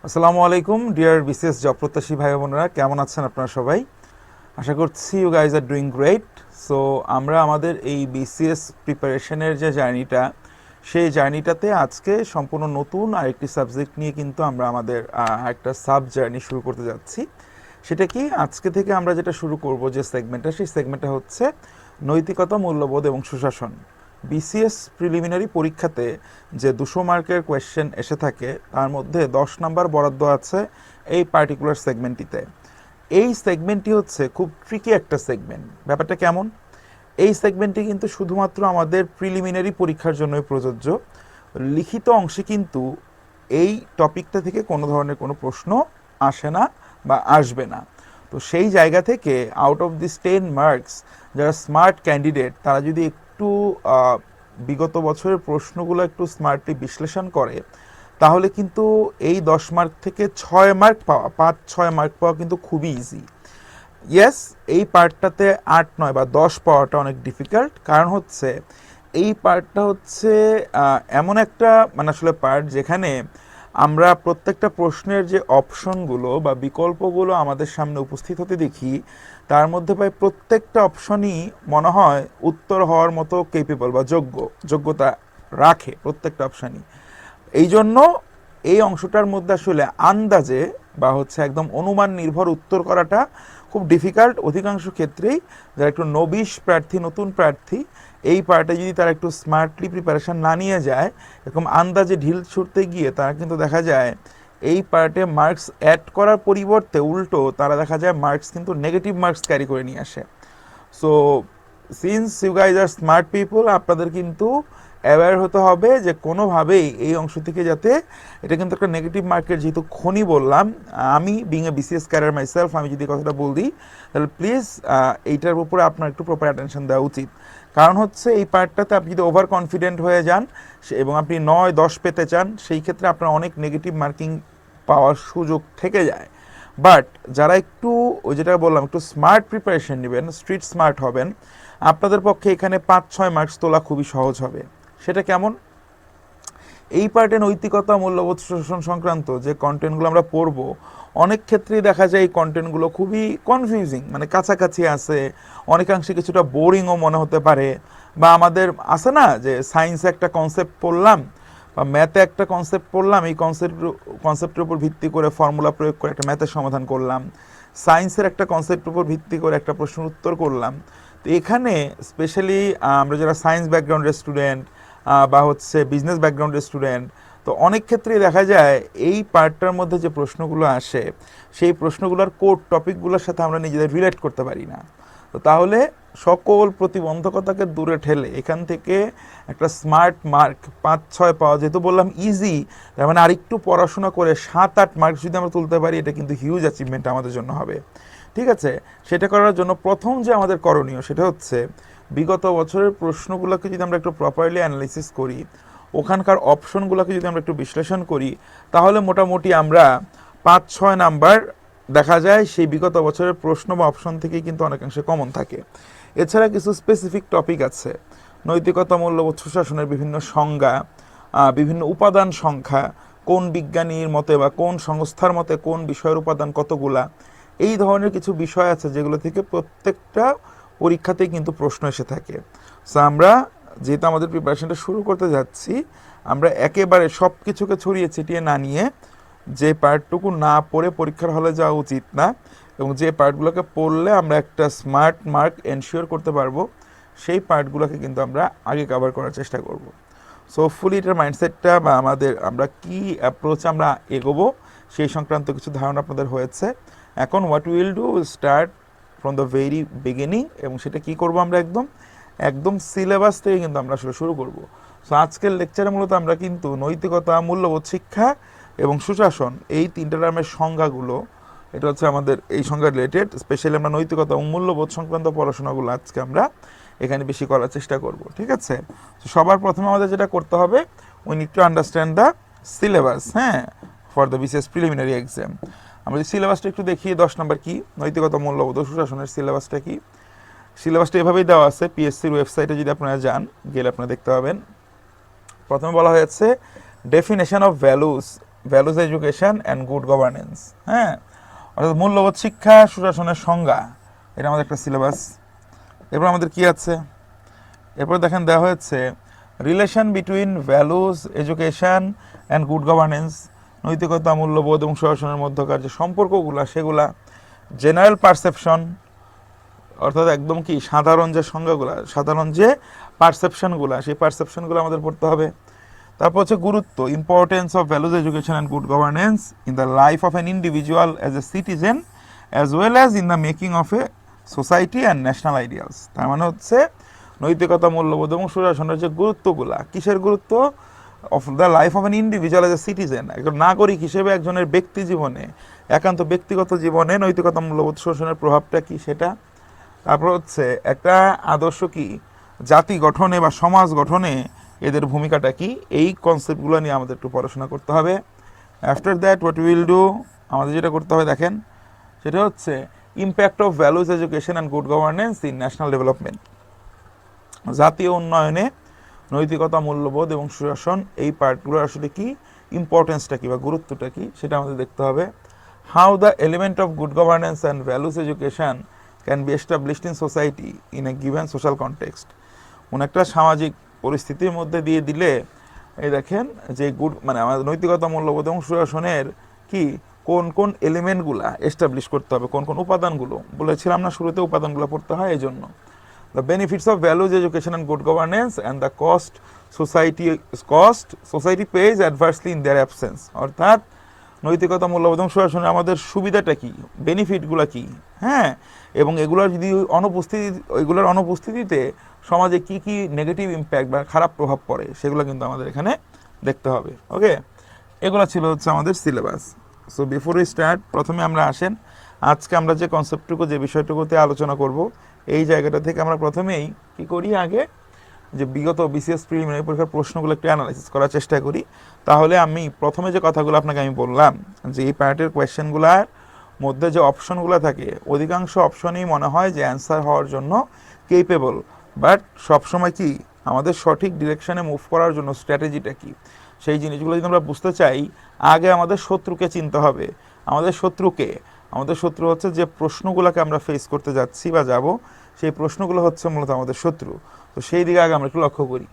আসসালামু আলাইকুম deer BCS job প্রত্যাশী ভাই বোনেরা, কেমন আছেন আপনারা সবাই? আশা করছি you guys are doing great. So আমরা আমাদের এই বিসিএস প্রিপারেশনের যে জার্নিটা, সেই জার্নিটাতে আজকে সম্পূর্ণ নতুন আরেকটি সাবজেক্ট নিয়ে কিন্তু আমরা আমাদের একটা সাব জার্নি শুরু করতে যাচ্ছি। সেটা কি, আজকে থেকে আমরা যেটা শুরু করব যে সেগমেন্টটা, সেই সেগমেন্টটা হচ্ছে নৈতিকতা, মূল্যবোধ এবং সুশাসন। বিসিএস প্রিলিমিনারি পরীক্ষাতে যে 200 মার্কের কোয়েশ্চেন এসে থাকে, তার মধ্যে 10 নাম্বার বরাদ্দ আছে এই পার্টিকুলার সেগমেন্টটিতে। এই সেগমেন্টটি হচ্ছে খুব ট্রিকি একটা সেগমেন্ট। ব্যাপারটা কেমন? এই সেগমেন্টটি কিন্তু শুধুমাত্র আমাদের প্রিলিমিনারি পরীক্ষার জন্যই প্রযোজ্য। লিখিত অংশে কিন্তু এই টপিকটা থেকে কোনো ধরনের কোনো প্রশ্ন আসে না বা আসবে না। তো সেই জায়গা থেকে আউট অফ দিস 10 মার্কস, যারা স্মার্ট ক্যান্ডিডেট, তারা যদি একটু বিগত বছরের প্রশ্নগুলো একটু স্মার্টলি বিশ্লেষণ করে, তাহলে কিন্তু এই 10 মার্ক থেকে 6 মার্ক পাওয়া, 5-6 মার্ক পাওয়া কিন্তু খুবই ইজি। ইয়েস, এই পার্টটাতে 8, 9 বা 10 পাওয়াটা অনেক ডিফিকাল্ট। কারণ হচ্ছে এই পার্টটা হচ্ছে এমন একটা আসলে পার্ট যেখানে আমরা প্রত্যেকটা প্রশ্নের যে অপশনগুলো বা বিকল্পগুলো আমাদের সামনে উপস্থিত হতে দেখি, তার মধ্যে প্রায় প্রত্যেকটা অপশনই মনে হয় উত্তর হওয়ার মতো কেপেবল বা যোগ্যতা রাখে প্রত্যেকটা অপশনই। এই জন্য এই অংশটার মধ্যে আসলে আন্দাজে বা হচ্ছে একদম অনুমান নির্ভর উত্তর করাটা খুব ডিফিকাল্ট। অধিকাংশ ক্ষেত্রেই যারা একটু নবিশ প্রার্থী, নতুন প্রার্থী, এই পার্টে যদি তারা একটু স্মার্টলি প্রিপারেশান না নিয়ে যায়, এরকম আন্দাজে ঢিল ছুটতে গিয়ে তারা কিন্তু দেখা যায় এই পার্টে মার্কস অ্যাড করার পরিবর্তে উল্টো তারা দেখা যায় মার্কস কিন্তু নেগেটিভ মার্কস ক্যারি করে নিয়ে আসে। So since you guys are smart people, আপনাদের কিন্তু অ্যাওয়্যার হতে হবে যে কোনোভাবেই এই অংশ থেকে যাতে, এটা কিন্তু একটা নেগেটিভ মার্কের যেহেতু খনি বললাম, আমি being a BCS career myself, আমি যদি কথাটা বল দিই, তাহলে প্লিজ এইটার উপরে আপনার একটু প্রপার অ্যাটেনশন দেওয়া উচিত। কারণ হচ্ছে এই পার্টটাতে আপনি যদি ওভার কনফিডেন্ট হয়ে যান এবং আপনি 9-10 পেতে চান, সেই ক্ষেত্রে আপনার অনেক নেগেটিভ মার্কিং পাওয়ার সুযোগ থেকে যায়। বাট যারা একটু, ওই যেটা বললাম, একটু স্মার্ট প্রিপারেশন নেবেন, স্ট্রিট স্মার্ট হবেন, আপনাদের পক্ষে এখানে 5-6 মার্কস তোলা খুবই সহজ হবে। সেটা কেমন? এই পার্টে নৈতিকতা, মূল্যবোধ, শোষণ সংক্রান্ত যে কন্টেন্টগুলো আমরা পড়বো, অনেক ক্ষেত্রেই দেখা যায় এই কন্টেন্টগুলো খুবই কনফিউজিং, কাছাকাছি আছে, অনেকাংশে কিছুটা বোরিংও মনে হতে পারে। বা আমাদের আছে না যে সায়েন্সে একটা কনসেপ্ট পড়লাম বা ম্যাথে একটা কনসেপ্ট পড়লাম, এই কনসেপ্টের উপর ভিত্তি করে ফর্মুলা প্রয়োগ করে একটা ম্যাথের সমাধান করলাম, সায়েন্সের একটা কনসেপ্টের উপর ভিত্তি করে একটা প্রশ্নের উত্তর করলাম। তো এখানে স্পেশালি আমরা যারা সায়েন্স ব্যাকগ্রাউন্ডের স্টুডেন্ট বা হচ্ছে বিজনেস ব্যাকগ্রাউন্ডের স্টুডেন্ট, তো অনেক ক্ষেত্রেই দেখা যায় এই পার্টটার মধ্যে যে প্রশ্নগুলো আসে, সেই প্রশ্নগুলোর কোর টপিকগুলোর সাথে আমরা নিজেদের রিলেট করতে পারি না। তো তাহলে সকল প্রতিবন্ধকতাকে দূরে ঠেলে এখান থেকে একটা স্মার্ট মার্ক 5-6 পাওয়া, যেহেতু বললাম ইজি, তার আরেকটু পড়াশোনা করে 7-8 মার্ক যদি আমরা তুলতে পারি, এটা কিন্তু হিউজ অ্যাচিভমেন্ট আমাদের জন্য হবে। ঠিক আছে, সেটা করার জন্য প্রথম যে আমাদের করণীয়, সেটা হচ্ছে বিগত বছরের প্রশ্নগুলোকে যদি আমরা একটু প্রপারলি অ্যানালাইসিস করি, ওখানকার অপশনগুলোকে যদি আমরা একটু বিশ্লেষণ করি, তাহলে মোটামুটি আমরা 5-6 নাম্বার দেখা যায় সেই বিগত বছরের প্রশ্ন বা অপশন থেকেই কিন্তু অনেকাংশে কমন থাকে। এছাড়া কিছু স্পেসিফিক টপিক আছে, নৈতিকতা, মূল্যবোধ, সুশাসনের বিভিন্ন সংজ্ঞা, বিভিন্ন উপাদান সংখ্যা, কোন বিজ্ঞানীর মতে বা কোন সংস্থার মতে কোন বিষয়ের উপাদান কতগুলা, এই ধরনের কিছু বিষয় আছে যেগুলো থেকে প্রত্যেকটা পরীক্ষাতেই কিন্তু প্রশ্ন এসে থাকে। সো আমরা যেহেতু আমাদের প্রিপারেশনটা শুরু করতে যাচ্ছি, আমরা একেবারে সব কিছুকে ছড়িয়ে ছিটিয়ে না নিয়ে, যে পার্টটুকু না পড়ে পরীক্ষার হলে যাওয়া উচিত না, এবং যে পার্টগুলোকে পড়লে আমরা একটা স্মার্ট মার্ক এনশিওর করতে পারবো, সেই পার্টগুলোকে কিন্তু আমরা আগে কভার করার চেষ্টা করব। সো ফুলি এটার মাইন্ডসেটটা বা আমরা কি অ্যাপ্রোচ আমরা এগোবো, সেই সংক্রান্ত কিছু ধারণা আপনাদের হয়েছে। এখন what will do, start from the very beginning, এবং সেটা কি করব, আমরা একদম একদম সিলেবাস থেকে কিন্তু আমরা আসলে শুরু করব। সো আজকের লেকচারে মূলত আমরা কিন্তু নৈতিকতা, মূল্যবোধ, শিক্ষা এবং সুশাসন, এই 3টা টার্মের সংজ্ঞাগুলো, এটা হচ্ছে আমাদের এই সংজ্ঞা রিলেটেড। স্পেশালি আমরা নৈতিকতা এবং মূল্যবোধ সংক্রান্ত পড়াশোনাগুলো আজকে আমরা এখানে বেশি করার চেষ্টা করব। ঠিক আছে, তো সবার প্রথমে আমাদের যেটা করতে হবে, we need to understand the syllabus, হ্যাঁ, for the BCS preliminary exam. আমরা সিলেবাসটা একটু দেখি, 10 নম্বর কি, নৈতিকতা, মূল্যবোধ ও সুশাসনের সিলেবাসটা কি। সিলেবাসটা এভাবেই দেওয়া আছে, পিএসসির ওয়েবসাইটে যদি আপনারা যান, গেলে আপনারা দেখতে পাবেন। প্রথমে বলা হয়েছে definition of values values education and good governance. হ্যাঁ, অর্থাৎ মূল্যবোধ শিক্ষা সুশাসনের সংজ্ঞা, এটা আমাদের একটা সিলেবাস। এরপর আমাদের কি আছে, এরপর দেখেন দেওয়া হয়েছে relation between values education and good governance, নৈতিকতা মূল্যবোধ এবং সুশাসনের মধ্যকার যে সম্পর্কগুলা সেগুলা, জেনারেল পারসেপশন অর্থাৎ একদম কি সাধারণ যে সংজ্ঞাগুলা, সাধারণ যে পারসেপশনগুলা, সেই পারসেপশনগুলো আমাদের পড়তে হবে। তারপর হচ্ছে গুরুত্ব, importance of values education and good governance in the life of an individual as a citizen as well as in the making of a society and national ideals. তার মানে হচ্ছে নৈতিকতা মূল্যবোধ এবং সুশাসনের যে গুরুত্বগুলা, কিসের গুরুত্ব, of the life of an individual as a citizen, একজন নাগরিক হিসেবে একজনের ব্যক্তি জীবনে, একান্ত ব্যক্তিগত জীবনে নৈতিকতা মূল্যবোধ সুশাসনের প্রভাবটা কি সেটা। তারপর হচ্ছে একটা আদর্শ কি জাতি গঠনে বা সমাজ গঠনে এদের ভূমিকাটা কি, এই কনসেপ্টগুলো নিয়ে আমাদের একটু পড়াশোনা করতে হবে। After that what will do, আমাদের যেটা করতে হবে দেখেন সেটা হচ্ছে impact of values education and good governance in national development, জাতীয় উন্নয়নে নৈতিকতা মূল্যবোধ এবং সুশাসন এই পার্টগুলোর আসলে কি ইম্পর্টেন্সটা কি বা গুরুত্বটা কি সেটা আমাদের দেখতে হবে। How the element of good governance and values education can be established in society in a given social context, কোন একটা সামাজিক পরিস্থিতির মধ্যে দিয়ে দিলে এই দেখেন যে গুড মানে আমাদের নৈতিকতা মূল্যবোধ এবং সুশাসনের কি কোন কোন এলিমেন্টগুলা এস্টাবলিশ করতে হবে, কোন কোন উপাদানগুলো, বলেছিলাম না শুরুতে উপাদানগুলো পড়তে হয় এই জন্য। The benefits of values education and good governance and the cost society pays adversely in their absence, অর্থাৎ নৈতিকতা মূল্যবোধ এবং সুশাসনের আমাদের সুবিধাটা কি, বেনিফিটগুলো কি, হ্যাঁ, এবং এগুলোর যদি এগুলোর অনুপস্থিতিতে সমাজে কি কি নেগেটিভ ইম্প্যাক্ট বা খারাপ প্রভাব পড়ে সেগুলো কিন্তু আমাদের এখানে দেখতে হবে। ওকে, এগুলো ছিল হচ্ছে আমাদের syllabus. So before we start, প্রথমে আমরা আসেন আজকে আমরা যে কনসেপ্টটুকু যে বিষয়টুকুতে আলোচনা করব এই জায়গাটা থেকে আমরা প্রথমেই কি করি, আগে যে বিগত বিসিএস প্রিলিমিনারি পরীক্ষার প্রশ্নগুলো একটু অ্যানালাইসিস করার চেষ্টা করি। তাহলে আমি প্রথমে যে কথাগুলো আপনাকে আমি বললাম যে এই পার্টের কোয়েশ্চেনগুলোর মধ্যে যে অপশনগুলো থাকে অধিকাংশ অপশনই মনে হয় যে অ্যান্সার হওয়ার জন্য কেপেবল, বাট সবসময় কি আমাদের সঠিক ডিরেকশনে মুভ করার জন্য স্ট্র্যাটেজিটা কি, সেই জিনিসগুলো যদি আমরা বুঝতে চাই আগে আমাদের শত্রুকে চিনতে হবে। আমাদের শত্রু হচ্ছে যে প্রশ্নগুলোকে আমরা ফেস করতে যাচ্ছি বা যাব, সেই প্রশ্নগুলো হচ্ছে মূলত আমাদের শত্রু। তো সেই দিকে আগে আমরা একটু লক্ষ্য করি।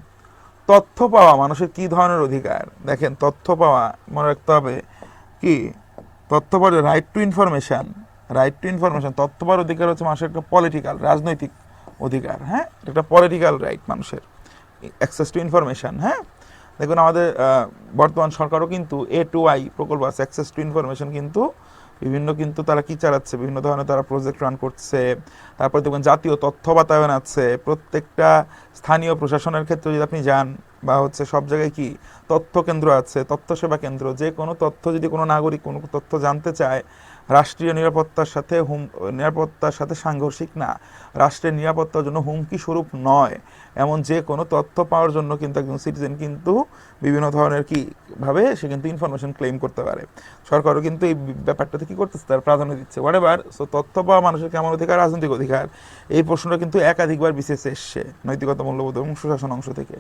তথ্য পাওয়া মানুষের কি ধরনের অধিকার, দেখেন তথ্য পাওয়া মনে রাখতে হবে কি, তথ্য পাওয়ার রাইট টু ইনফরমেশন, তথ্য পাওয়ার অধিকার হচ্ছে মানুষের একটা পলিটিক্যাল রাজনৈতিক অধিকার। হ্যাঁ, একটা পলিটিক্যাল রাইট মানুষের, অ্যাক্সেস টু ইনফরমেশন। হ্যাঁ, দেখুন আমাদের বর্তমান সরকারও কিন্তু A2I প্রকল্প আছে, অ্যাক্সেস টু ইনফরমেশন, কিন্তু বিভিন্ন কিন্তু তারা কি চালাচ্ছে, বিভিন্ন ধরনের তারা প্রজেক্ট রান করছে। তারপরে দেখবেন জাতীয় তথ্য বাতায়ন আছে, প্রত্যেকটা স্থানীয় প্রশাসনের ক্ষেত্রে যদি আপনি যান বা হচ্ছে সব জায়গায় কি তথ্য কেন্দ্র আছে, তথ্য সেবা কেন্দ্র, যে কোনো তথ্য যদি কোনো নাগরিক কোনো তথ্য জানতে চায় রাষ্ট্রীয় নিরাপত্তার সাথে সাংঘর্ষিক না, রাষ্ট্রের নিরাপত্তার জন্য হুমকি স্বরূপ নয়, এমন যে কোনো তথ্য পাওয়ার জন্য কিন্তু একজন সিটিজেন কিন্তু বিভিন্ন ধরনের কি ভাবে সে কিন্তু ইনফরমেশন ক্লেম করতে পারে। সরকারও কিন্তু এই ব্যাপারটাতে কি করতেছে, তার প্রাধান্য দিচ্ছে হোয়াটএভার। সো তথ্য পাওয়া মানুষের কেমন অধিকার, রাজনৈতিক অধিকার, এই প্রশ্নটা কিন্তু একাধিকবার বিশেষে এসছে নৈতিকতা মূল্যবোধ এবং সুশাসন অংশ থেকে।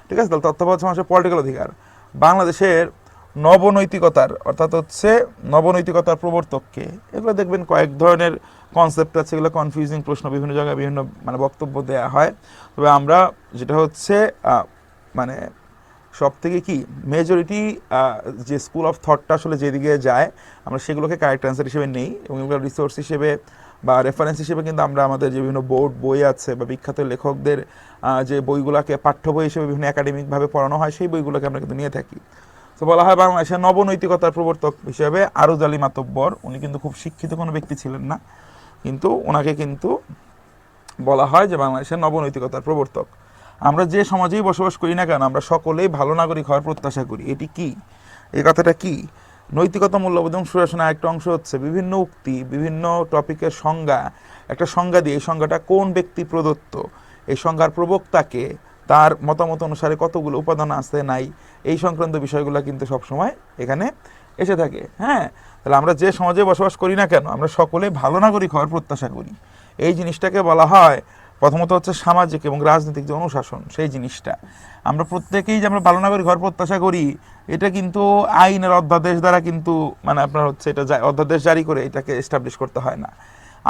ঠিক আছে, তাহলে তথ্য পাওয়া হচ্ছে মানুষের পলিটিক্যাল অধিকার। বাংলাদেশের নবনৈতিকতার প্রবর্তককে, এগুলো দেখবেন কয়েক ধরনের কনসেপ্ট আছে, এগুলো কনফিউজিং প্রশ্ন, বিভিন্ন জায়গায় বিভিন্ন মানে বক্তব্য দেওয়া হয়। তবে আমরা যেটা হচ্ছে মানে সব থেকে কি মেজরিটি যে স্কুল অফ থটটা আসলে যেদিকে যায় আমরা সেগুলোকে কারেক্ট অ্যান্সার হিসেবে নেই, এবং এগুলো রিসোর্স হিসেবে বা রেফারেন্স হিসেবে কিন্তু আমরা আমাদের যে বিভিন্ন বোর্ড বই আছে বা বিখ্যাত লেখকদের যে বইগুলোকে পাঠ্য বই হিসেবে বিভিন্ন একাডেমিকভাবে পড়ানো হয় সেই বইগুলোকে আমরা কিন্তু নিয়ে থাকি। তো বলা হয় বাংলাদেশের নবনৈতিকতার প্রবর্তক হিসেবে আরজ আলী মাতব্বর, উনি কিন্তু খুব শিক্ষিত কোনো ব্যক্তি ছিলেন না, কিন্তু ওনাকে কিন্তু বলা হয় যে বাংলাদেশের নবনৈতিকতার প্রবর্তক। আমরা যে সমাজেই বসবাস করি না কেন আমরা সকলেই ভালো নাগরিক হওয়ার প্রত্যাশা করি। এটি কি, এই কথাটা কি, নৈতিকতা মূল্যবোধ এবং সুশাসনের একটা অংশ হচ্ছে বিভিন্ন উক্তি, বিভিন্ন টপিকের সংজ্ঞা, একটা সংজ্ঞা দিয়ে এই সংজ্ঞাটা কোন ব্যক্তি প্রদত্ত, এই সংজ্ঞার প্রবক্তাকে, তার মতামত অনুসারে কতগুলো উপাদান আছে নাই, এই সংক্রান্ত বিষয়গুলো কিন্তু সবসময় এখানে এসে থাকে। হ্যাঁ, তাহলে আমরা যে সমাজে বসবাস করি না কেন আমরা সকলে ভালো নাগরিক হওয়ার প্রত্যাশা করি। এই জিনিসটাকে বলা হয় প্রথমত হচ্ছে সামাজিক এবং রাজনৈতিক যে অনুশাসন, সেই জিনিসটা আমরা প্রত্যেকেই যে আমরা ভালো নাগরিক হওয়ার প্রত্যাশা করি এটা কিন্তু আইনের অধ্যাদেশ দ্বারা কিন্তু মানে আপনার হচ্ছে এটা অধ্যাদেশ জারি করে এটাকে এস্টাবলিশ করতে হয় না।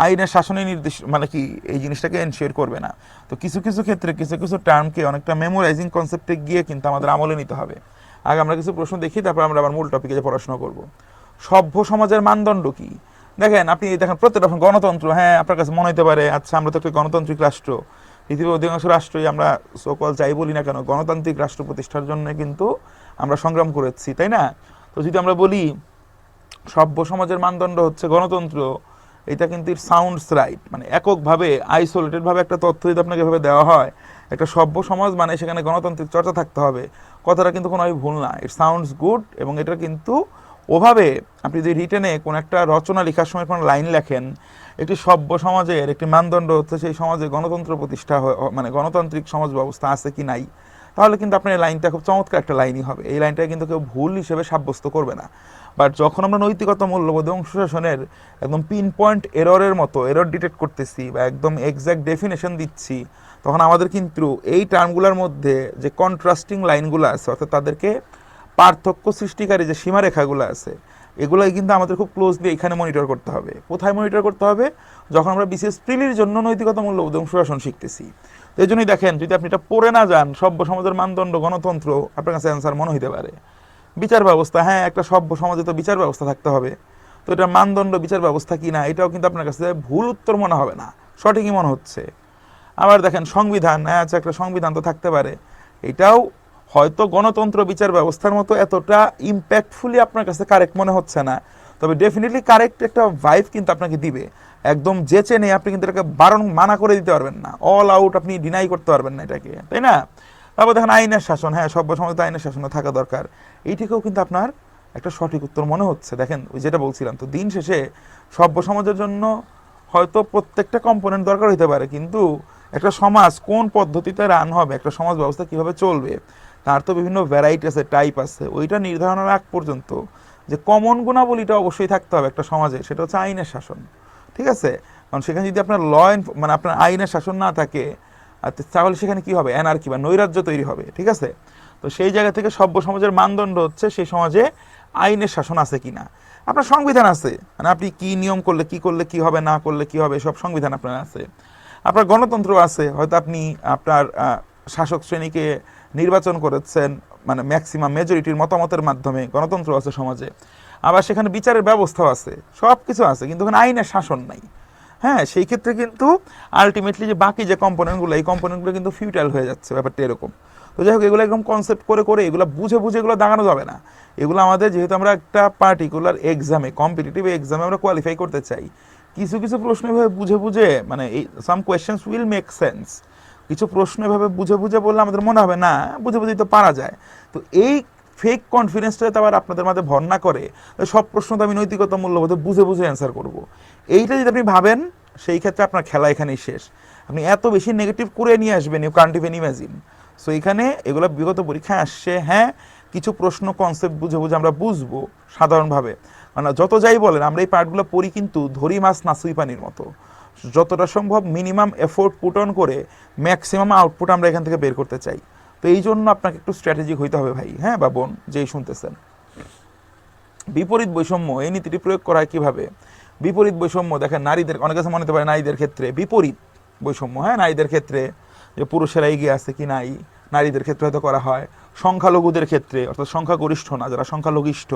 আইনের শাসনে নির্দেশ মানে কি এই জিনিসটাকে এনশিওর করবে না। তো কিছু কিছু ক্ষেত্রে কিছু কিছু টার্মকে অনেকটা মেমোরাইজিং কনসেপ্টে গিয়ে কিন্তু আমাদের আমলে নিতে হবে। আগে আমরা কিছু প্রশ্ন দেখি, তারপর আমরা আবার মূল টপিকে যে পড়াশোনা করব। সভ্য সমাজের মানদণ্ড কি? দেখেন আপনি দেখেন প্রত্যেকটা গণতন্ত্র, হ্যাঁ আপনার কাছে মনে হতে পারে আচ্ছা আমরা তো একটা গণতান্ত্রিক রাষ্ট্র, পৃথিবীর অধিকাংশ রাষ্ট্রই আমরা সকল যাই বলি না কেন গণতান্ত্রিক রাষ্ট্র প্রতিষ্ঠার জন্য কিন্তু আমরা সংগ্রাম করেছি, তাই না? তো যদি আমরা বলি সভ্য সমাজের মানদণ্ড হচ্ছে গণতন্ত্র, এটা কিন্তু ইট সাউন্ডস রাইট। মানে এককভাবে আইসোলেটেডভাবে একটা তথ্য যদি আপনাকে এভাবে দেওয়া হয়, একটা সভ্য সমাজ মানে সেখানে গণতান্ত্রিক চর্চা থাকতে হবে, কথাটা কিন্তু কোনোভাবে ভুল না। ইট সাউন্ডস গুড, এবং এটা কিন্তু ওভাবে আপনি যদি রিটেনে কোনো একটা রচনা লেখার সময় কোনো লাইন লেখেন, একটি সভ্য সমাজের একটি মানদণ্ড হচ্ছে সেই সমাজে গণতন্ত্র প্রতিষ্ঠা মানে গণতান্ত্রিক সমাজ ব্যবস্থা আছে কি নাই, তাহলে কিন্তু আপনার এই লাইনটা খুব চমৎকার একটা লাইনই হবে। এই লাইনটা কিন্তু কেউ ভুল হিসেবে সাব্যস্ত করবে না। বাট যখন আমরা নৈতিকতা, মূল্যবোধ এবং সুশাসনের একদম পিন পয়েন্ট এররের মতো এরর ডিটেক্ট করতেছি বা একদম এক্স্যাক্ট ডেফিনেশন দিচ্ছি, তখন আমাদের কিন্তু এই টার্মগুলোর মধ্যে যে কন্ট্রাস্টিং লাইনগুলো আছে, অর্থাৎ তাদেরকে পার্থক্য সৃষ্টিকারী যে সীমারেখাগুলো আছে, এগুলোই কিন্তু আমাদের খুব ক্লোজলি এখানে মনিটর করতে হবে। কোথায় মনিটর করতে হবে? যখন আমরা বিশেষ প্রিলির জন্য নৈতিকতা, মূল্যবোধ এবং সুশাসন শিখতেছি। তো এই জন্যই দেখেন, যদি আপনি এটা পড়ে না যান, সভ্য সমাজের মানদণ্ড গণতন্ত্র, আপনার কাছে অ্যান্সার মনে হইতে পারে। বিচার ব্যবস্থা, হ্যাঁ একটা সভ্য সমাজে তো বিচার ব্যবস্থা থাকতে হবে, তো এটা মানদণ্ড বিচার ব্যবস্থা কি না, এটাও কিন্তু আপনার কাছে ভুল উত্তর মনে হবে না, সঠিকই মনে হচ্ছে। আবার দেখেন সংবিধান, হ্যাঁ আচ্ছা একটা সংবিধান তো থাকতে পারে, এটাও হয়তো গণতন্ত্র বিচার ব্যবস্থার মতো এতটা ইম্প্যাক্টফুলি আপনার কাছে কারেক্ট মনে হচ্ছে না, তবে ডেফিনেটলি কারেক্ট একটা ভাইব কিন্তু আপনাকে দিবে। একদম যে চেনে আপনি কিন্তু এটাকে মানা করে দিতে পারবেন না, অল আউট আপনি ডিনাই করতে পারবেন না এটাকে, তাই না? তারপর দেখেন আইনের শাসন, হ্যাঁ সভ্য সমাজে তো আইনের শাসন থাকা দরকার, এইটিকেও কিন্তু আপনার একটা সঠিক উত্তর মনে হচ্ছে। দেখেন ওই যেটা বলছিলাম, তো দিন শেষে সভ্য সমাজের জন্য হয়তো প্রত্যেকটা কম্পোনেন্ট দরকার হতে পারে, কিন্তু একটা সমাজ কোন পদ্ধতিতে রান হবে, একটা সমাজ ব্যবস্থা কিভাবে চলবে, তার তো বিভিন্ন ভ্যারাইটি আছে, টাইপ আছে। ওইটা নির্ধারণের আগ পর্যন্ত যে কমন গুণাবলীটা অবশ্যই থাকতে হবে একটা সমাজে, সেটা হচ্ছে আইনের শাসন, ঠিক আছে? কারণ সেখানে যদি আপনার মানে আপনার আইনের শাসন না থাকে, তাহলে সেখানে কি হবে? অ্যানার্কি বা নৈরাজ্য তৈরি হবে, ঠিক আছে? তো সেই জায়গা থেকে সভ্য সমাজের মানদণ্ড হচ্ছে সেই সমাজে আইনের শাসন আছে কিনা। আপনার সংবিধান আছে, মানে আপনি কি নিয়ম করলে কি হবে, না করলে কি হবে, সব সংবিধান আপনার আছে। আপনার গণতন্ত্র আছে, হয়তো আপনি আপনার শাসক শ্রেণীকে নির্বাচন করেছেন, মানে ম্যাক্সিমাম মেজরিটির মতামতের মাধ্যমে গণতন্ত্র আছে সমাজে। আবার সেখানে বিচারের ব্যবস্থাও আছে, সব কিছু আছে, কিন্তু ওখানে আইনের শাসন নাই। হ্যাঁ, সেই ক্ষেত্রে কিন্তু আলটিমেটলি যে বাকি যে কম্পোনেন্টগুলো, এই কম্পোনেন্টগুলো কিন্তু ফিউটাইল হয়ে যাচ্ছে, ব্যাপারটা এরকম। তো যাই হোক, এগুলো একদম কনসেপ্ট করে করে এগুলো বুঝে বুঝে এগুলো দাগানো যাবে না। এগুলো আমাদের, যেহেতু আমরা একটা পার্টিকুলার এক্সামে, কম্পিটিটিভ এক্সামে আমরা কোয়ালিফাই করতে চাই, কিছু কিছু প্রশ্ন এভাবে বুঝে বুঝে, মানে এই সাম কোয়েশ্চেন্স উইল মেক সেন্স, কিছু প্রশ্ন এভাবে বুঝে বুঝে বললে আমাদের মনে হবে না বুঝে বুঝেই তো পারা যায়। তো এই ফেক কনফিডেন্সটা আবার আপনাদের মাঝে ভর না করে সব প্রশ্ন তো আমি নৈতিকতা, মূল্যবোধ বুঝে বুঝে অ্যান্সার করব, এইটা যদি আপনি ভাবেন, সেই ক্ষেত্রে আপনার খেলা এখানেই শেষ। আপনি এত বেশি নেগেটিভ করে নিয়ে আসবেন, you can't even imagine. So এখানে এগুলো বিগত পরীক্ষায় আসছে, হ্যাঁ কিছু প্রশ্ন কনসেপ্ট বুঝে বুঝে আমরা বুঝবো সাধারণভাবে, মানে যত যাই বলেন আমরা এই পার্টগুলো পড়ি কিন্তু ধরি মাছ না সুই পানির মতো, যতটা সম্ভব মিনিমাম এফোর্ট পুট অন করে ম্যাক্সিমাম আউটপুট আমরা এখান থেকে বের করতে চাই। তো এই জন্য আপনাকে একটু স্ট্র্যাটেজিক হইতে হবে ভাই, হ্যাঁ বা বোন যেই শুনতেছেন। বিপরীত বৈষম্য, এই নীতিটি প্রয়োগ করা হয় কীভাবে? বিপরীত বৈষম্য দেখেন, নারীদের অনেক কাছে মনে হতে পারে নারীদের ক্ষেত্রে বিপরীত বৈষম্য, হ্যাঁ নারীদের ক্ষেত্রে যে পুরুষেরা এগিয়ে আছে কি নাই, নারীদের ক্ষেত্রে হয়তো করা হয়। সংখ্যালঘুদের ক্ষেত্রে, অর্থাৎ সংখ্যাগরিষ্ঠ না, যারা সংখ্যালঘিষ্ঠ,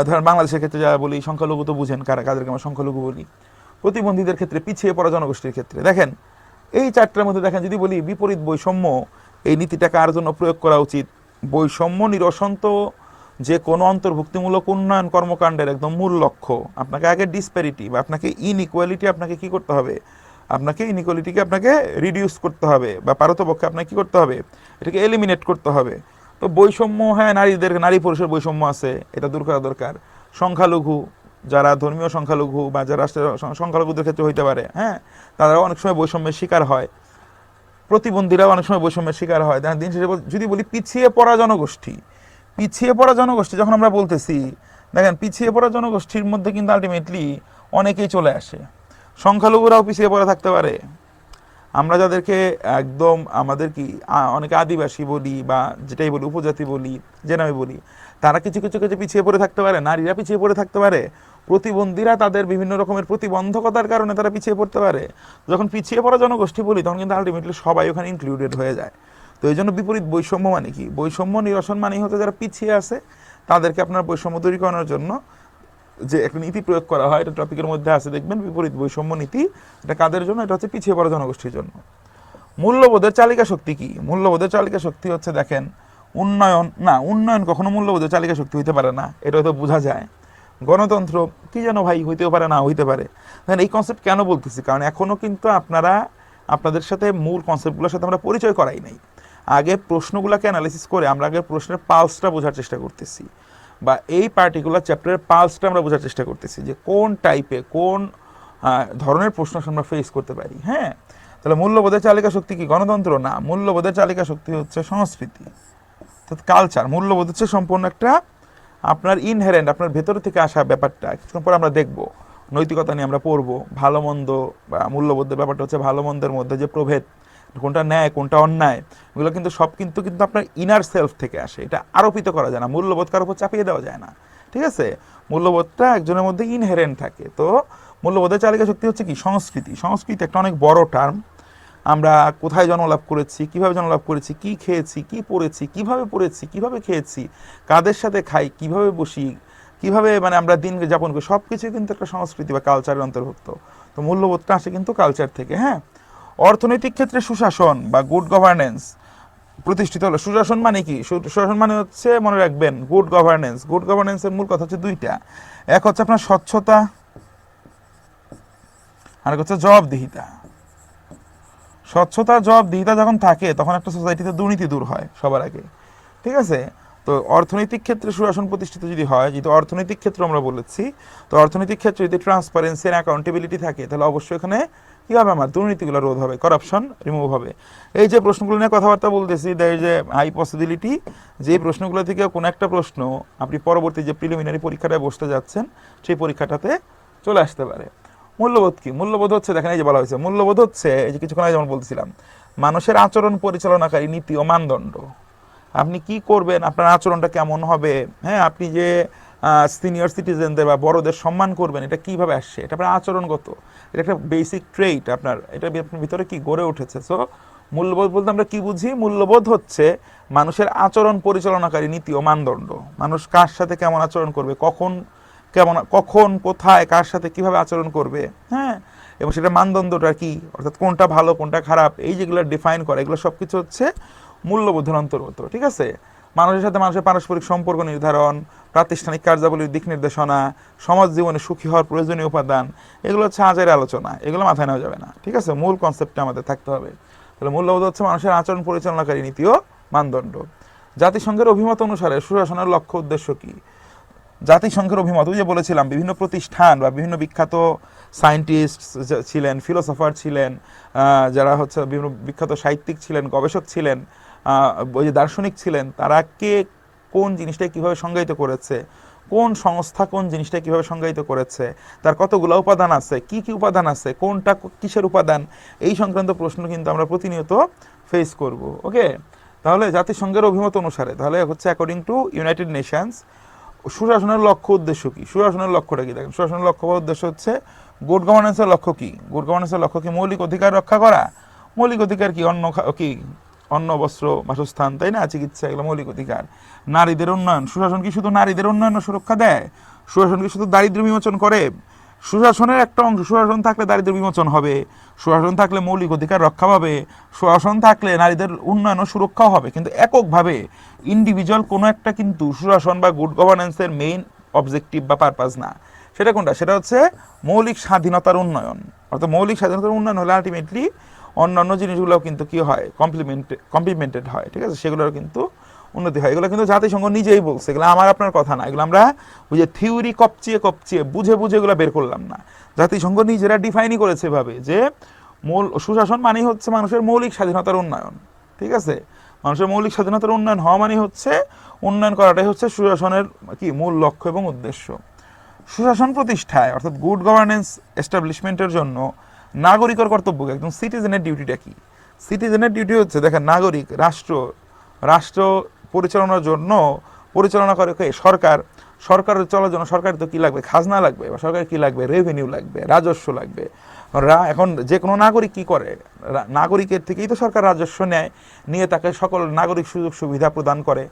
ধরেন বাংলাদেশের ক্ষেত্রে যারা বলি সংখ্যালঘু, তো বুঝেন কাদেরকে আমরা সংখ্যালঘু বলি। প্রতিবন্ধীদের ক্ষেত্রে, পিছিয়ে পড়া জনগোষ্ঠীর ক্ষেত্রে, দেখেন এই চারটার মধ্যে দেখেন যদি বলি বিপরীত বৈষম্য, এই নীতিটা কার জন্য প্রয়োগ করা উচিত? বৈষম্য নিরসন তো যে কোনো অন্তর্ভুক্তিমূলক উন্নয়ন কর্মকাণ্ডের একদম মূল লক্ষ্য। আপনাকে আগে ডিসপ্যারিটি বা আপনাকে ইনইকুয়ালিটি আপনাকে কি করতে হবে? আপনাকে ইনইকুয়ালিটিকে আপনাকে রিডিউস করতে হবে, বা পারতপক্ষে আপনাকে কি করতে হবে? এটাকে এলিমিনেট করতে হবে। তো বৈষম্য, হ্যাঁ নারী পুরুষের বৈষম্য আছে, এটা দূর করা দরকার। সংখ্যালঘু, যারা ধর্মীয় সংখ্যালঘু বা যারা রাষ্ট্রের সংখ্যালঘুদের ক্ষেত্রে হইতে পারে, হ্যাঁ তারাও অনেক সময় বৈষম্যের শিকার হয়। প্রতিবন্ধীরাও অনেক সময় বৈষম্যের শিকার হয়। দিন শেষে যদি বলি পিছিয়ে পড়া জনগোষ্ঠী, পিছিয়ে পড়া জনগোষ্ঠী যখন আমরা বলতেছি, দেখেন পিছিয়ে পড়া জনগোষ্ঠীর মধ্যে কিন্তু আলটিমেটলি অনেকেই চলে আসে। সংখ্যালঘুরাও পিছিয়ে পড়া থাকতে পারে, আমরা যাদেরকে একদম আমাদের কি অনেকে আদিবাসী বলি বা যেটাই বলি উপজাতি বলি যে নামে বলি, তারা কিছু কিছু কিছু পিছিয়ে পড়ে থাকতে পারে, নারীরা পিছিয়ে পড়ে থাকতে পারে, প্রতিবন্ধীরা তাদের বিভিন্ন রকমের প্রতিবন্ধকতার কারণে তারা পিছিয়ে পড়তে পারে। যখন পিছিয়ে পড়া জনগোষ্ঠী বলি তখন কিন্তু আলটিমেটলি সবাই ওখানে ইনক্লুডেড হয়ে যায়। তো এই জন্য বিপরীত বৈষম্য মানে কি, বৈষম্য নিরসন মানে হচ্ছে যারা পিছিয়ে আছে তাদেরকে আপনার বৈষম্য দূরীকরণের জন্য যে একটা নীতি প্রয়োগ করা হয়, এটা টপিকের মধ্যে আছে দেখবেন, বিপরীত বৈষম্য নীতি। এটা কাদের জন্য? এটা হচ্ছে পিছিয়ে পড়া জনগোষ্ঠীর জন্য। মূল্যবোধের চালিকা শক্তি কি? মূল্যবোধের চালিকা শক্তি হচ্ছে দেখেন উন্নয়ন, না উন্নয়ন কখনো মূল্যবোধের চালিকা শক্তি হইতে পারে না, এটা হয়তো বোঝা যায়। গণতন্ত্র কি যেন ভাই, হইতেও পারে না হইতে পারে। এই কনসেপ্ট কেন বলতেছি, কারণ এখনো কিন্তু আপনাদের সাথে মূল কনসেপ্টগুলোর সাথে আমরা পরিচয় করাই নাই। আগে প্রশ্নগুলোকে অ্যানালিসিস করে আমরা আগে প্রশ্নের পালসটা বোঝার চেষ্টা করতেছি, বা এই পার্টিকুলার চ্যাপ্টারের পালসটা আমরা বোঝার চেষ্টা করতেছি যে কোন টাইপে কোন ধরনের প্রশ্ন আমরা ফেস করতে পারি। হ্যাঁ, তাহলে মূল্যবোধের চালিকা শক্তি কি? গণতন্ত্র না, মূল্যবোধের চালিকা শক্তি হচ্ছে সংস্কৃতি, কালচার। মূল্যবোধ হচ্ছে সম্পূর্ণ একটা আপনার ইনহেরেন্ট, আপনার ভেতর থেকে আসা ব্যাপারটা। কিছুক্ষণ পর আমরা দেখব, নৈতিকতা নিয়ে আমরা পড়বো, ভালো মন্দ বা মূল্যবোধের ব্যাপারটা হচ্ছে ভালো মন্দের মধ্যে যে প্রভেদ, কোনটা ন্যায় কোনটা অন্যায়, এগুলো কিন্তু সব কিন্তু আপনার ইনার সেলফ থেকে আসে। এটা আরোপিত করা যায় না, মূল্যবোধ কারোর উপর চাপিয়ে দেওয়া যায় না। ঠিক আছে, মূল্যবোধটা একজনের মধ্যে ইনহেরেন্ট থাকে। তো মূল্যবোধের চালিকা শক্তি হচ্ছে কি? সংস্কৃতি। সংস্কৃতি একটা অনেক বড় টার্ম। আমরা কোথায় জন্মলাভ করেছি, কিভাবে জন্মলাভ করেছি, কি খেয়েছি, কি পড়েছি, কিভাবে খেয়েছি, কাদের সাথে খাই, কিভাবে বসি, কিভাবে মানে আমরা দিন যাপন করি, সব কিছু কিন্তু একটা সংস্কৃতি বা কালচারের অন্তর্ভুক্ত। তো মূল্যবোধটা আসে কিন্তু কালচার থেকে। হ্যাঁ, অর্থনৈতিক ক্ষেত্রে সুশাসন বা গুড গভর্নেন্স প্রতিষ্ঠিত হলো। সুশাসন মানে কি? সুশাসন মানে হচ্ছে, মনে রাখবেন, গুড গভর্নেন্স। গুড গভর্নেন্সের মূল কথা হচ্ছে দুইটা, এক হচ্ছে আপনার স্বচ্ছতা, আর হচ্ছে জবাবদিহিতা। স্বচ্ছতা জবাবদিহিতা যখন থাকে তখন একটা সোসাইটিতে দুর্নীতি দূর হয় সবার আগে। ঠিক আছে, তো অর্থনৈতিক ক্ষেত্রে সুশাসন প্রতিষ্ঠিত যদি হয়, যেহেতু অর্থনৈতিক ক্ষেত্র আমরা বলেছি, তো অর্থনৈতিক ক্ষেত্রে যদি ট্রান্সপারেন্সি এন্ড অ্যাকাউন্টেবিলিটি থাকে তাহলে অবশ্যই এখানে কী হবে? আমার দুর্নীতিগুলো রোধ হবে, করাপশন রিমুভ হবে। এই যে প্রশ্নগুলো নিয়ে কথাবার্তা বলতেছি, there is a high possibility যে এই প্রশ্নগুলো থেকে কোনো একটা প্রশ্ন আপনি পরবর্তী যে প্রিলিমিনারি পরীক্ষাটায় বসতে যাচ্ছেন সেই পরীক্ষাটাতে চলে আসতে পারে। মূল্যবোধ কি? মূল্যবোধ হচ্ছে, দেখেন এই যে বলা হয়েছে, মূল্যবোধ হচ্ছে এই যে কিছুক্ষণ আগে যেমন বলছিলাম, মানুষের আচরণ পরিচালনাকারী নীতি ও মানদণ্ড। আপনি কি করবেন, আপনার আচরণটা কেমন হবে, হ্যাঁ, আপনি যে সিনিয়র সিটিজেনদের বা বড়দের সম্মান করবেন, এটা কিভাবে আসছে? এটা আপনার আচরণগত, এটা একটা বেসিক ট্রেইট আপনার, এটা আপনার ভিতরে কি গড়ে উঠেছে। সো মূল্যবোধ বলতে আমরা কি বুঝি? মূল্যবোধ হচ্ছে মানুষের আচরণ পরিচালনাকারী নীতি ও মানদণ্ড। মানুষ কার সাথে কেমন আচরণ করবে, কখন কোথায় কার সাথে কিভাবে আচরণ করবে, হ্যাঁ, এবং সেটা মানদণ্ডটা কি, অর্থাৎ কোনটা ভালো কোনটা খারাপ, এই যেগুলো ডিফাইন করে, এগুলো সব কিছু হচ্ছে মূল্যবোধের অন্তর্গত। ঠিক আছে, মানুষের সাথে মানুষের পারস্পরিক সম্পর্ক নির্ধারণ, প্রাতিষ্ঠানিক কার্যাবলীর দিক নির্দেশনা, সমাজ জীবনে সুখী হওয়ার প্রয়োজনীয় উপাদান, এগুলো হচ্ছে আজের আলোচনা, এগুলো মাথায় নেওয়া যাবে না। ঠিক আছে, মূল কনসেপ্টটা আমাদের থাকতে হবে। তাহলে মূল্যবোধ হচ্ছে মানুষের আচরণ পরিচালনাকারী নীতি ও মানদণ্ড। জাতিসংঘের অভিমত অনুসারে সুশাসনের লক্ষ্য উদ্দেশ্য কি? জাতিসংঘের অভিমত, ওই যে বলেছিলাম, বিভিন্ন প্রতিষ্ঠান বা বিভিন্ন বিখ্যাত সায়েন্টিস্ট ছিলেন, ফিলোসফার ছিলেন, যারা হচ্ছে বিভিন্ন বিখ্যাত সাহিত্যিক ছিলেন, গবেষক ছিলেন, ওই যে দার্শনিক ছিলেন, তারা কে কোন জিনিসটাকে কীভাবে সংজ্ঞায়িত করেছে, কোন সংস্থা কোন জিনিসটা কীভাবে সংজ্ঞায়িত করেছে, তার কতগুলো উপাদান আছে, কি কি উপাদান আছে, কোনটা কিসের উপাদান, এই সংক্রান্ত প্রশ্ন কিন্তু আমরা প্রতিনিয়ত ফেস করব। ওকে, তাহলে জাতিসংঘের অভিমত অনুসারে, তাহলে হচ্ছে অ্যাকর্ডিং টু ইউনাইটেড নেশনস, সুশাসনের লক্ষ্য উদ্দেশ্য কি? সুশাসনের লক্ষ্যটা কি? দেখেন, সুশাসনের লক্ষ্য বা উদ্দেশ্য হচ্ছে, গুড গভর্নেন্সের লক্ষ্য কি? গুড গভর্নেন্সের লক্ষ্য কি? মৌলিক অধিকার রক্ষা করা। মৌলিক অধিকার কি? অন্ন বস্ত্র বাসস্থান, তাই না, চিকিৎসা, এগুলো মৌলিক অধিকার। নারীদের উন্নয়ন। সুশাসন কি শুধু নারীদের উন্নয়ন ও সুরক্ষা দেয়? সুশাসন কি শুধু দারিদ্র্য বিমোচন করে? সুশাসনের একটা অংশ, সুশাসন থাকলে দারিদ্র্য বিমোচন হবে, সুশাসন থাকলে মৌলিক অধিকার রক্ষা পাবে, সুশাসন থাকলে নারীদের উন্নয়ন ও সুরক্ষাও হবে। কিন্তু এককভাবে ইন্ডিভিজুয়াল কোনো একটা কিন্তু সুশাসন বা গুড গভর্নেন্সের মেইন অবজেক্টিভ বা পারপাস না। সেটা কোনটা? সেটা হচ্ছে মৌলিক স্বাধীনতার উন্নয়ন। অর্থাৎ মৌলিক স্বাধীনতার উন্নয়ন হলে আলটিমেটলি অন্যান্য জিনিসগুলোও কিন্তু কি হয়? কমপ্লিমেন্টেড হয়। ঠিক আছে, সেগুলোর কিন্তু উন্নতি হয়। এগুলো কিন্তু জাতিসংঘ নিজেই বলছে, এগুলো আমার আপনার কথা না, এগুলো আমরা ওই যে থিওরি কপচিয়ে বুঝে এগুলো বের করলাম না। জাতিসংঘ নিজেরা ডিফাইনই করেছে এভাবে যে সুশাসন মানেই হচ্ছে মানুষের মৌলিক স্বাধীনতার উন্নয়ন। ঠিক আছে, মানুষের মৌলিক স্বাধীনতার উন্নয়ন হওয়া মানে হচ্ছে, উন্নয়ন করাটাই হচ্ছে সুশাসনের কি মূল লক্ষ্য এবং উদ্দেশ্য। সুশাসন প্রতিষ্ঠায় অর্থাৎ গুড গভর্নেন্স এস্টাবলিশমেন্টের জন্য নাগরিকের কর্তব্য কি, একদম সিটিজেনের ডিউটিটা কি? সিটিজেনের ডিউটি হচ্ছে দেখেন নাগরিক, রাষ্ট্র পরিচালনার জন্য পরিচালনা করে কে? সরকার। সরকারের চলার জন্য সরকার তো কি লাগবে? খাজনা লাগবে, বা সরকার কি লাগবে? রেভিনিউ লাগবে, রাজস্ব লাগবে। এখন যে কোনো নাগরিক কি করে? নাগরিকের থেকেই তো সরকার রাজস্ব নেয়, নিয়ে তাকে সকল নাগরিক সুযোগ সুবিধা প্রদান করে,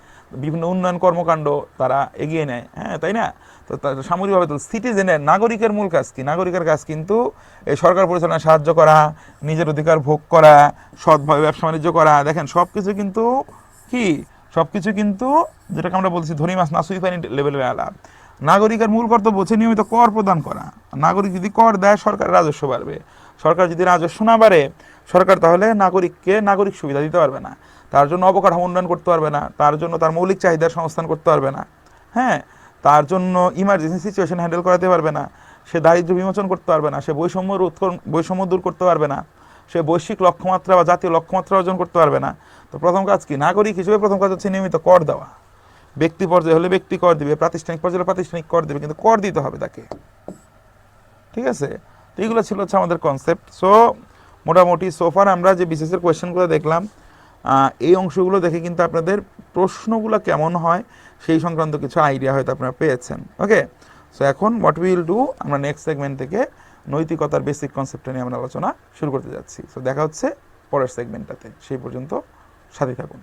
বিভিন্ন উন্নয়ন কর্মকাণ্ড তারা এগিয়ে নেয়, হ্যাঁ তাই না? তো সামগ্রিকভাবে তো সিটিজেনের, নাগরিকের মূল কাজ কি? নাগরিকের কাজ কিন্তু এই সরকার পরিচালনায় সাহায্য করা, নিজের অধিকার ভোগ করা, সৎভাবে ব্যবসা বাণিজ্য করা। দেখেন সব কিছু কিন্তু কি, সব কিছু কিন্তু যেটাকে আমরা বলছি ধনী মাছ না সুই পানি লেভেলের আলাপ। নাগরিকের মূল কর্তব্য হচ্ছে নিয়মিত কর প্রদান করা। নাগরিক যদি কর দেয়, সরকার রাজস্ব বাড়বে। সরকার যদি রাজস্ব না বাড়ে, সরকার তাহলে নাগরিককে নাগরিক সুবিধা দিতে পারবে না, তার জন্য অবকাঠামো উন্নয়ন করতে পারবে না, তার জন্য তার মৌলিক চাহিদার সংস্থান করতে পারবে না, হ্যাঁ, তার জন্য ইমার্জেন্সি সিচুয়েশন হ্যান্ডেল করাতে পারবে না, সে দারিদ্র্য বিমোচন করতে পারবে না, সে বৈষম্য দূর করতে পারবে না, সে বৈশ্বিক লক্ষ্যমাত্রা বা জাতীয় লক্ষ্যমাত্রা অর্জন করতে পারবে না। তো প্রথম কাজ কি? নাগরিক হিসেবে প্রথম কাজ হচ্ছে নিয়মিত কর দেওয়া। ব্যক্তি পর্যায়ে হলে ব্যক্তি কর দিবে, প্রাতিষ্ঠানিক পর্যায়ে হলে প্রাতিষ্ঠানিক কর দিবে, কিন্তু কর দিতে হবে তাকে, ঠিক আছে? তো এইগুলো ছিল হচ্ছে আমাদের কনসেপ্ট। সো মোটামুটি সোফার আমরা যে বিসিএসের কোয়েশ্চেনগুলো দেখলাম, এই অংশগুলো দেখে কিন্তু আপনাদের প্রশ্নগুলো কেমন হয় সেই সংক্রান্ত কিছু আইডিয়া হয়তো আপনারা পেয়েছেন। ওকে, সো এখন হোয়াট উইল ডু, আমরা নেক্সট সেগমেন্ট থেকে নৈতিকতার বেসিক কনসেপ্টটা নিয়ে আমরা আলোচনা শুরু করতে যাচ্ছি। সো দেখা হচ্ছে পরের সেগমেন্টটাতে, সেই পর্যন্ত সাথে থাকুন।